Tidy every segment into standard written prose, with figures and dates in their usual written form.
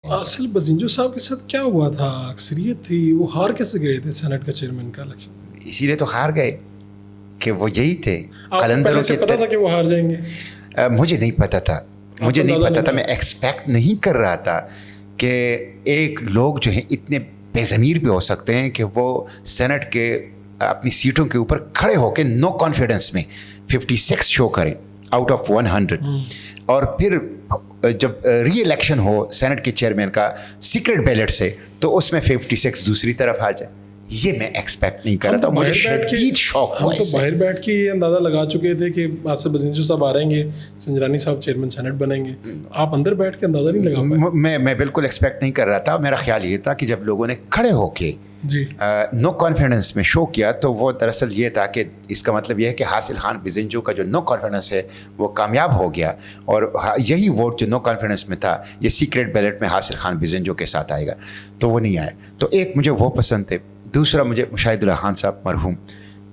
असल बजिंजो साहब के साथ क्या हुआ था? अक्सरियत थी, वो हार कैसे गए थे सेनेट का चेयरमैन का इलेक्शन? इसीलिए तो हार गए कि वो यही थे आपको कलंदरों पहले से के पता था कि वो हार जाएंगे? मुझे नहीं पता था, मुझे नहीं अंदाजा पता था, नहीं मैं एक्सपेक्ट नहीं कर रहा था कि एक लोग जो हैं इतने बेज़मीर भी हो सकते हैं कि वो सेनेट के अपनी सीटों के ऊपर खड़े होकर नो कॉन्फिडेंस में 56 शो करें आउट ऑफ 100, और फिर जब री इलेक्शन हो सेनेट के चेयरमैन का सीक्रेट बैलेट से, तो उसमें 56 दूसरी तरफ आ जाए। ये मैं एक्सपेक्ट नहीं कर रहा था, मुझे शदीद शौक हुआ। हम तो बाहर बैठ के ये अंदाज़ा लगा चुके थे कि आसिफ बजिंजो साहब आ रहेंगे, संजरानी साहब चेयरमैन सेनेट बनेंगे। आप अंदर बैठ के अंदाज़ा नहीं लगा पाए? मैं बिल्कुल एक्सपेक्ट नहीं कर रहा था। मेरा ख्याल ये था कि जब लोगों ने खड़े होके जी नो कॉन्फिडेंस में शो किया, तो वो दरअसल ये था कि इसका मतलब ये है कि हासिल खान बिजिंजो का जो नो कॉन्फिडेंस है वो कामयाब हो गया, और यही वोट जो नो कॉन्फिडेंस में था ये सीक्रेट बैलेट में हासिल खान बिजिंजो के साथ आएगा, तो वो नहीं आए। तो एक मुझे वो पसंद थे, दूसरा मुझे मुशाहिदुल्लाह खान साहब मरहूम,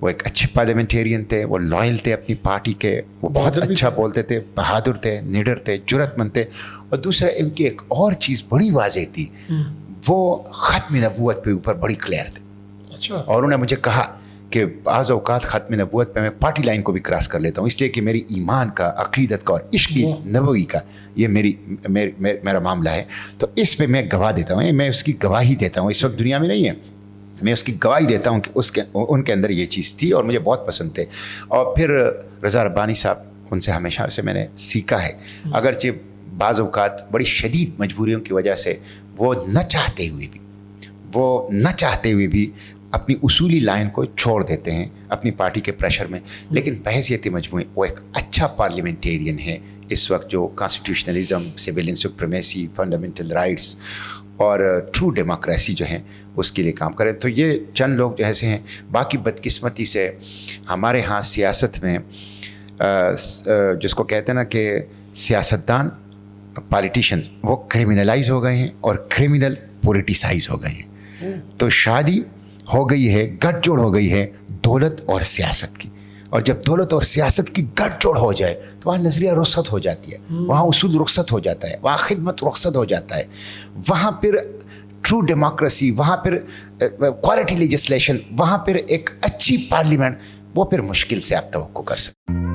वो एक अच्छे पार्लियामेंटेरियन थे, वो लॉयल थे अपनी पार्टी के, वो बहुत अच्छा बोलते थे, बहादुर थे, निडर थे, जुर्रतमंद थे। और दूसरा इनकी एक और चीज़ बड़ी वाज़ेह थी, वो ख़त्म नबूवत पे ऊपर बड़ी क्लियर थे। अच्छा। और उन्होंने मुझे कहा कि बाज़ औक़ात ख़त्म नबूवत पे मैं पार्टी लाइन को भी क्रॉस कर लेता हूँ, इसलिए कि मेरी ईमान का, अक़ीदत का और इश्क़ नबवी का ये मेरा मामला है, तो इस पे मैं गवाह देता हूँ, मैं उसकी गवाही देता हूँ। इस वक्त दुनिया में नहीं है, मैं उसकी गवाही देता हूँ कि उनके अंदर ये चीज़ थी और मुझे बहुत पसंद थे। और फिर रज़ा रब्बानी साहब, उनसे हमेशा से मैंने सीखा है, अगरचे बाज़ औक़ात बड़ी शदीद मजबूरियों की वजह से वो न चाहते हुए भी अपनी उसूली लाइन को छोड़ देते हैं अपनी पार्टी के प्रेशर में, लेकिन बहैसियत मजमूई वो एक अच्छा पार्लियामेंटेरियन है इस वक्त, जो constitutionalism, civilian supremacy, fundamental rights और ट्रू डेमोक्रेसी जो है उसके लिए काम करें। तो ये चंद लोग जो ऐसे हैं। बाकी बदकिस्मती से हमारे यहाँ सियासत में जिसको कहते हैं ना कि सियासतदान, पॉलिटिशियन, वो क्रिमिनलाइज हो गए हैं और क्रिमिनल पोलिटिसाइज हो गए हैं। तो शादी हो गई है, गठजोड़ हो गई है दौलत और सियासत की, और जब दौलत और सियासत की गठजोड़ हो जाए तो वहाँ नज़रिया रुखसत हो जाती है, वहाँ उसूल रुखसत हो जाता है, वहाँ खिदमत रुखसत हो जाता है, वहाँ फिर ट्रू डेमोक्रेसी, वहाँ फिर क्वालिटी लेजिस्लेशन, वहाँ फिर एक अच्छी पार्लियामेंट, वो फिर मुश्किल से आप तवक्को कर सकते हैं।